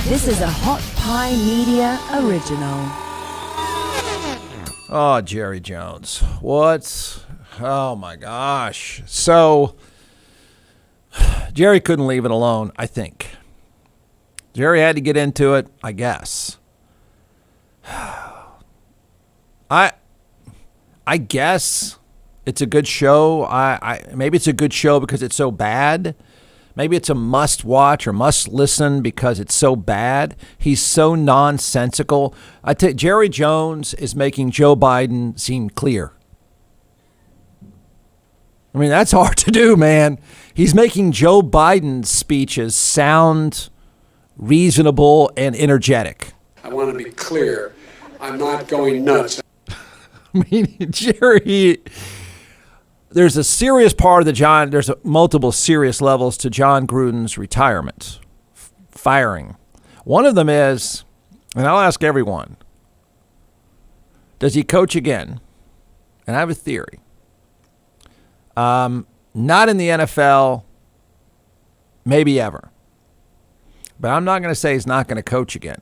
This is a Hot Pie Media original. Oh, Jerry Jones. What? Oh, my gosh. So, Jerry couldn't leave it alone, I think. Jerry had to get into it, I guess. I guess it's a good show. Maybe it's a good show because it's so bad. Maybe it's a must watch or must listen because it's so bad. He's so nonsensical. Jerry Jones is making Joe Biden seem clear. I mean, that's hard to do, man. He's making Joe Biden's speeches sound reasonable and energetic. I want to be clear. I'm not going nuts. I mean, Jerry, there's a serious part of there's multiple serious levels to John Gruden's retirement, firing. One of them is, and I'll ask everyone, does he coach again? And I have a theory. Not in the NFL, maybe ever. But I'm not going to say he's not going to coach again.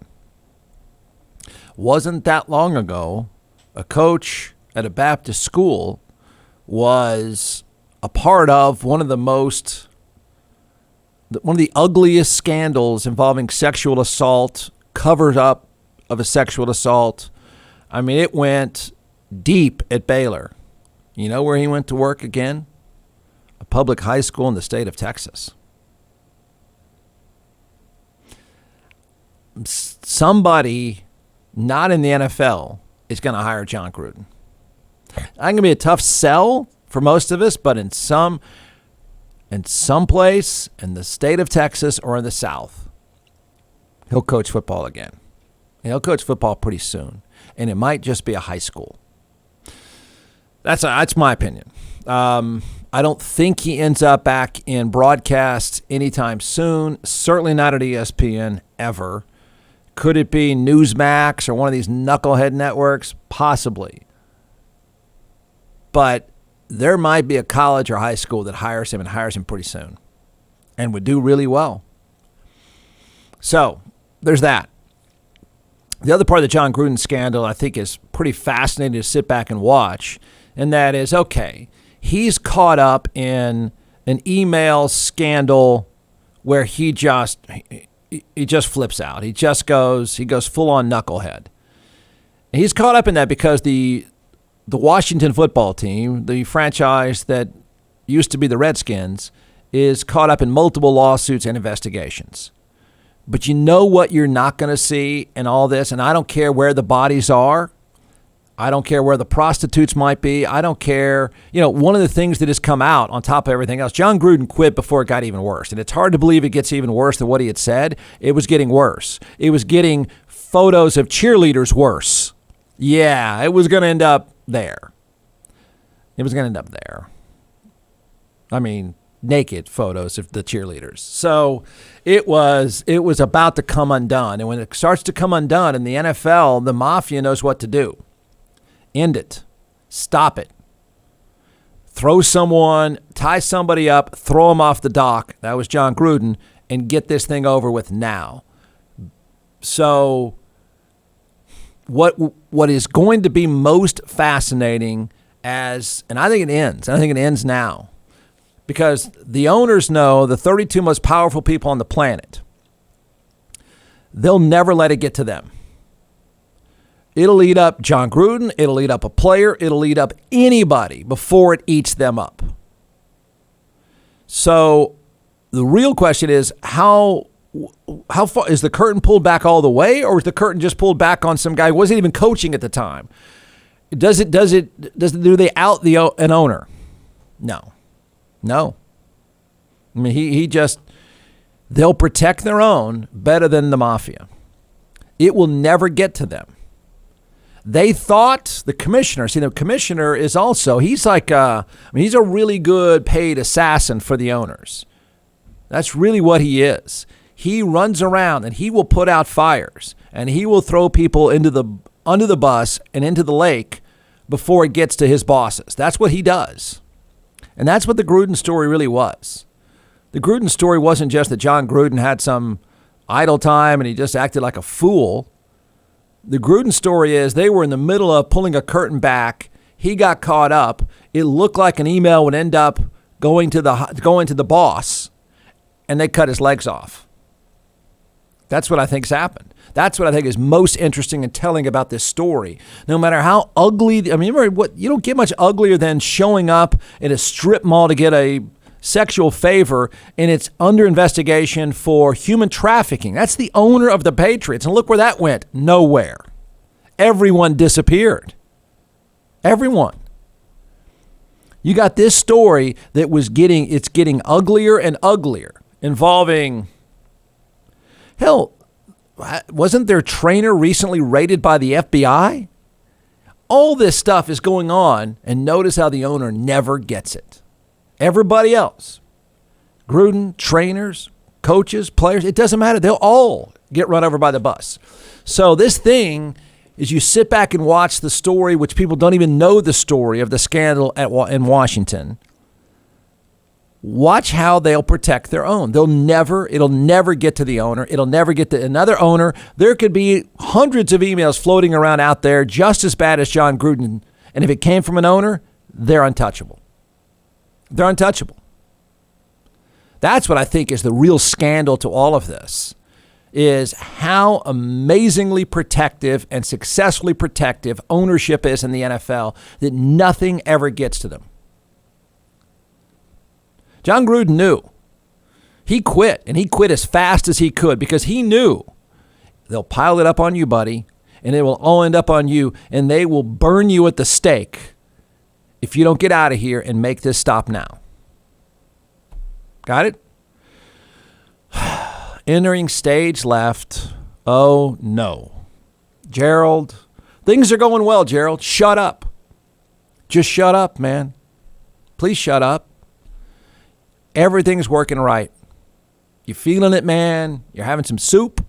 Wasn't that long ago, a coach at a Baptist school was a part of one of the ugliest scandals involving sexual assault, covered up of a sexual assault. I mean, it went deep at Baylor. You know where he went to work again? A public high school in the state of Texas. Somebody not in the NFL is going to hire John Gruden. It's going to be a tough sell for most of us, but in some place in the state of Texas or in the South, he'll coach football again. And he'll coach football pretty soon, and it might just be a high school. That's my opinion. I don't think he ends up back in broadcast anytime soon. Certainly not at ESPN ever. Could it be Newsmax or one of these knucklehead networks? Possibly. But there might be a college or high school that hires him and hires him pretty soon and would do really well. So there's that. The other part of the John Gruden scandal I think is pretty fascinating to sit back and watch, and that is, okay, he's caught up in an email scandal where he just flips out. He goes full on knucklehead. And he's caught up in that because the Washington football team, the franchise that used to be the Redskins, is caught up in multiple lawsuits and investigations. But you know what you're not going to see in all this? And I don't care where the bodies are. I don't care where the prostitutes might be. I don't care. You know, one of the things that has come out on top of everything else, John Gruden quit before it got even worse. And it's hard to believe it gets even worse than what he had said. It was getting worse. It was getting photos of cheerleaders worse. Yeah, it was going to end up there. It was going to end up there. I mean, naked photos of the cheerleaders. So it was about to come undone. And when it starts to come undone in the NFL, the mafia knows what to do. End it. Stop it. Throw someone, tie somebody up, throw them off the dock. That was John Gruden, and get this thing over with now. So what is going to be most fascinating and I think it ends now, because the owners know the 32 most powerful people on the planet, they'll never let it get to them. It'll eat up John Gruden. It'll eat up a player. It'll eat up anybody before it eats them up. So the real question is, how far is the curtain pulled back all the way, or is the curtain just pulled back on some guy who wasn't even coaching at the time? Do they out an owner? No. I mean, they'll protect their own better than the mafia. It will never get to them. They thought the commissioner is also, he's like, he's a really good paid assassin for the owners. That's really what he is. He runs around and he will put out fires and he will throw people under the bus and into the lake before it gets to his bosses. That's what he does. And that's what the Gruden story really was. The Gruden story wasn't just that John Gruden had some idle time and he just acted like a fool. The Gruden story is they were in the middle of pulling a curtain back. He got caught up. It looked like an email would end up going to the boss, and they cut his legs off. That's what I think's happened. That's what I think is most interesting and telling about this story. No matter how ugly, remember you don't get much uglier than showing up in a strip mall to get a sexual favor, and it's under investigation for human trafficking. That's the owner of the Patriots. And look where that went. Nowhere. Everyone disappeared. Everyone. You got this story that it's getting uglier and uglier, involving, hell, wasn't their trainer recently raided by the FBI? All this stuff is going on, and notice how the owner never gets it. Everybody else, Gruden, trainers, coaches, players, it doesn't matter. They'll all get run over by the bus. So this thing is, you sit back and watch the story, which people don't even know the story of the scandal in Washington. Watch how they'll protect their own. It'll never get to the owner. It'll never get to another owner. There could be hundreds of emails floating around out there just as bad as John Gruden. And if it came from an owner, they're untouchable. They're untouchable. That's what I think is the real scandal to all of this, is how amazingly protective and successfully protective ownership is in the NFL, that nothing ever gets to them. John Gruden knew. He quit, and he quit as fast as he could, because he knew they'll pile it up on you, buddy, and it will all end up on you, and they will burn you at the stake if you don't get out of here and make this stop now. Got it? Entering stage left. Oh, no. Gerald, things are going well, Gerald. Shut up. Just shut up, man. Please shut up. Everything's working right. You feeling it, man? You're having some soup?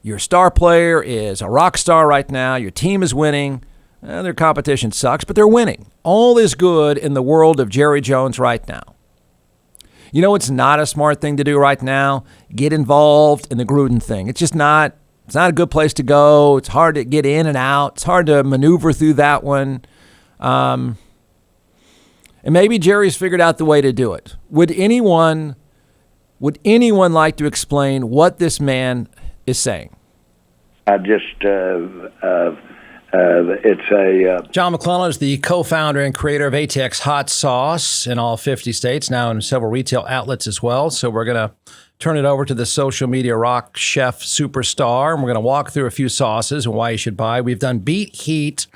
Your star player is a rock star right now. Your team is winning. Their competition sucks, but they're winning. All is good in the world of Jerry Jones right now. You know what's not a smart thing to do right now? Get involved in the Gruden thing. It's just not. It's not a good place to go. It's hard to get in and out. It's hard to maneuver through that one. And maybe Jerry's figured out the way to do it. Would anyone like to explain what this man is saying? John McClellan is the co-founder and creator of ATX Hot Sauce in all 50 states, now in several retail outlets as well. So we're going to turn it over to the social media rock chef superstar, and we're going to walk through a few sauces and why you should buy. We've done beet heat,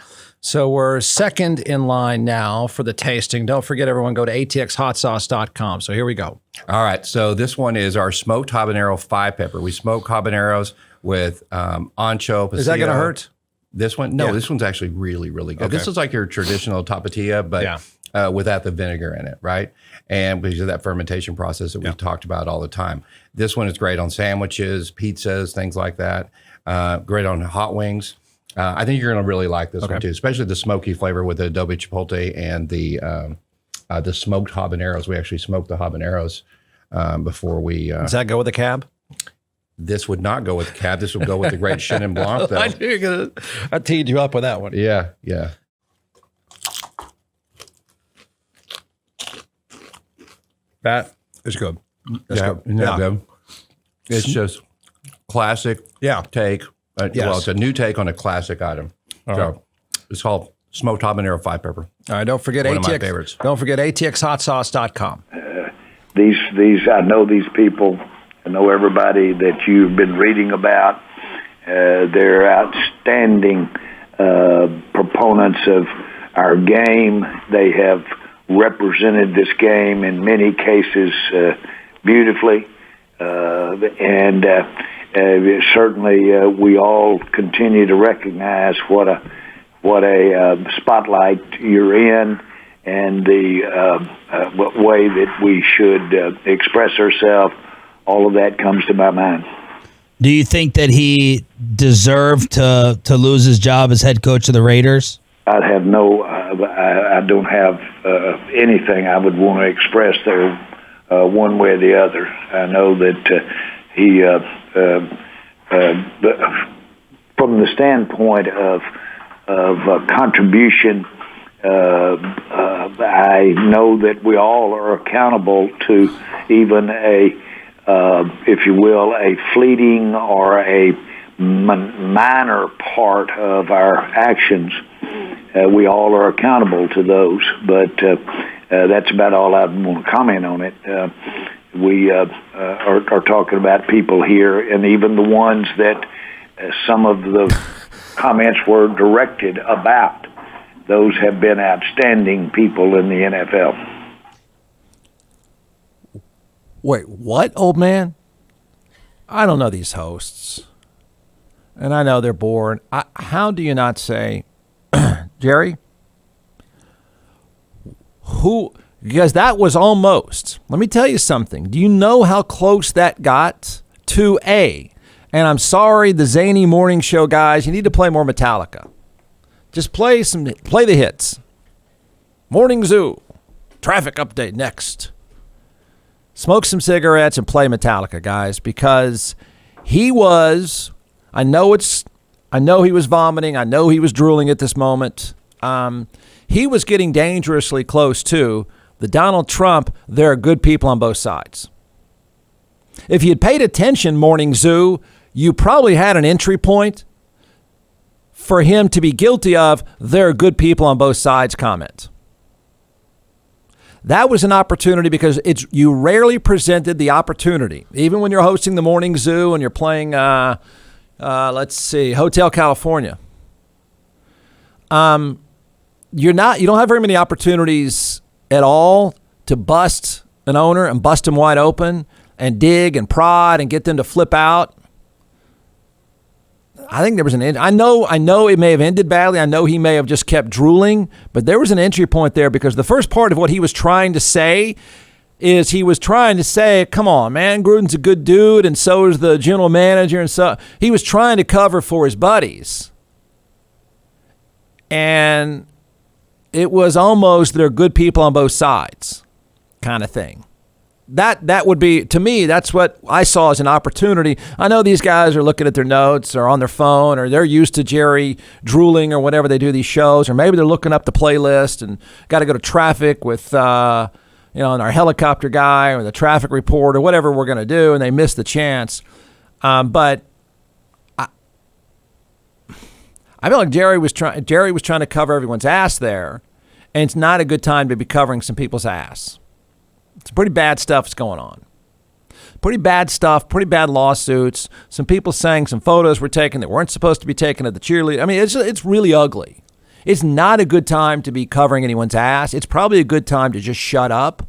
so we're second in line now for the tasting. Don't forget, everyone, go to atxhotsauce.com. So here we go. All right, so this one is our smoked habanero 5-pepper. We smoke habaneros with ancho, pasilla. Is that going to hurt? This one? No, Yeah. This one's actually really, really good. Okay. This is like your traditional tapatilla, but without the vinegar in it, right? And because of that fermentation process that we've talked about all the time. This one is great on sandwiches, pizzas, things like that. Great on hot wings. I think you're going to really like this one too, especially the smoky flavor with the adobe chipotle and the smoked habaneros. We actually smoked the habaneros before we. Does that go with the cab? This would not go with the cab. This would go with the great Chenin Blanc, though. I teed you up with that one. Yeah, yeah. That is good. That's good. Isn't that good? It's just classic take. Well, it's a new take on a classic item. It's called smoked habanero 5-pepper. All right, don't forget One of my favorites. Don't forget atxhotsauce.com. I know these people. I know everybody that you've been reading about. They're outstanding proponents of our game. They have represented this game in many cases beautifully. And certainly we all continue to recognize what a spotlight you're in, and the way that we should express ourselves. All of that comes to my mind. Do you think that he deserved to lose his job as head coach of the Raiders? I don't have anything I would want to express there one way or the other. I know that he from the standpoint of contribution, I know that we all are accountable to even a, if you will, a fleeting or a minor part of our actions. We all are accountable to those, but that's about all I want to comment on it. We are talking about people here, and even the ones that some of the comments were directed about. Those have been outstanding people in the NFL. Wait, what, old man? I don't know these hosts. And I know they're bored. How do you not say, Jerry? Who? Because that was almost. Let me tell you something. Do you know how close that got to A? And I'm sorry, the zany morning show guys, you need to play more Metallica. Just play the hits. Morning Zoo. Traffic update next. Smoke some cigarettes and play Metallica, guys, because he was, I know he was vomiting. I know he was drooling at this moment. He was getting dangerously close to the Donald Trump, there are good people on both sides. If you had paid attention, Morning Zoo, you probably had an entry point for him to be guilty of there are good people on both sides comment. That was an opportunity because you rarely presented the opportunity. Even when you're hosting the Morning Zoo and you're playing, let's see, Hotel California. You don't have very many opportunities at all to bust an owner and bust him wide open and dig and prod and get them to flip out. I think there was I know it may have ended badly. I know he may have just kept drooling, but there was an entry point there because the first part of what he was trying to say is he was trying to say, come on, man, Gruden's a good dude, and so is the general manager, and so he was trying to cover for his buddies. And it was almost they're good people on both sides kind of thing. That would be, to me, that's what I saw as an opportunity. I know these guys are looking at their notes or on their phone, or they're used to Jerry drooling or whatever they do these shows, or maybe they're looking up the playlist and got to go to traffic with, our helicopter guy or the traffic report or whatever we're going to do, and they miss the chance. But I feel like Jerry was trying to cover everyone's ass there, and it's not a good time to be covering some people's ass. Some pretty bad stuff's going on. Pretty bad stuff, pretty bad lawsuits. Some people saying some photos were taken that weren't supposed to be taken at the cheerleader. I mean, it's really ugly. It's not a good time to be covering anyone's ass. It's probably a good time to just shut up.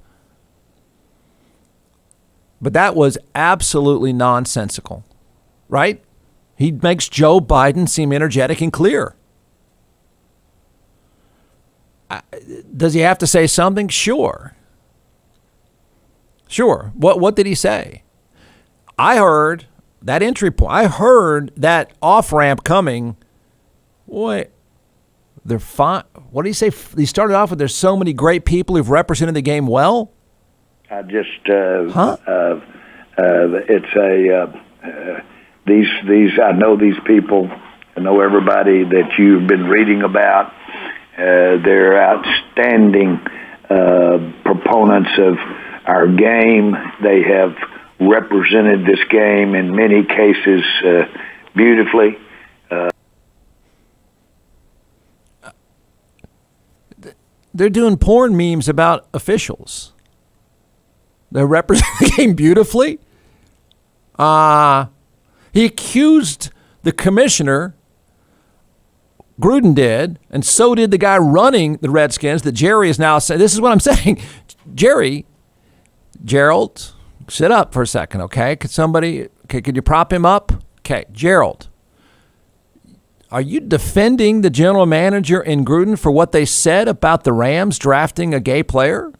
But that was absolutely nonsensical, right? He makes Joe Biden seem energetic and clear. Does he have to say something? Sure. What did he say? I heard that entry point. I heard that off-ramp coming. Wait, they're fine. What did he say? He started off with there's so many great people who've represented the game well. I just, it's these, I know these people. I know everybody that you've been reading about. They're outstanding proponents of our game. They have represented this game in many cases beautifully. They're doing porn memes about officials. They represent the game beautifully. He accused the commissioner, Gruden did, and so did the guy running the Redskins, that Jerry is now saying, this is what I'm saying. Gerald, sit up for a second, okay? Could you prop him up? Okay, Gerald, are you defending the general manager in Gruden for what they said about the Rams drafting a gay player?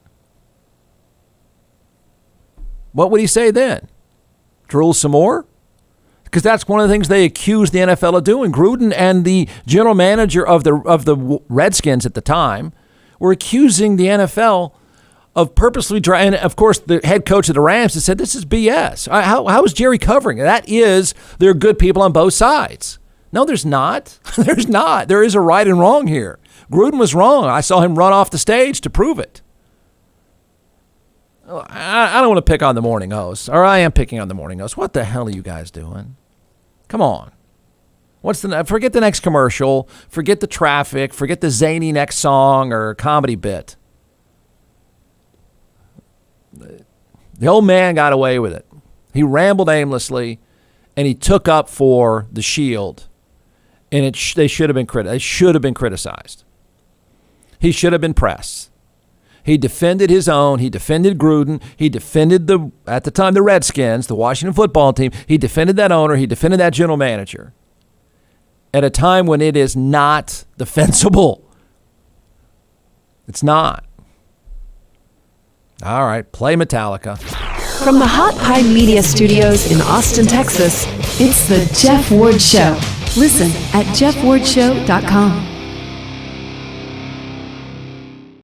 What would he say then? Drool some more? Because that's one of the things they accused the NFL of doing. Gruden and the general manager of the Redskins at the time were accusing the NFL of purposely and of course the head coach of the Rams has said this is BS. How is Jerry covering it? That is, there are good people on both sides. No, there's not. There's not. There is a right and wrong here. Gruden was wrong. I saw him run off the stage to prove it. I don't want to pick on the morning host, or I am picking on the morning host. What the hell are you guys doing? Come on. Forget the next commercial. Forget the traffic. Forget the zany next song or comedy bit. The old man got away with it. He rambled aimlessly, and he took up for the Shield, and they should have been criticized. He should have been pressed. He defended his own. He defended Gruden. He defended at the time, the Redskins, the Washington football team. He defended that owner. He defended that general manager at a time when it is not defensible. It's not. All right, play Metallica. From the Hot Pie Media Studios in Austin, Texas, it's the Jeff Ward Show. Listen at jeffwardshow.com.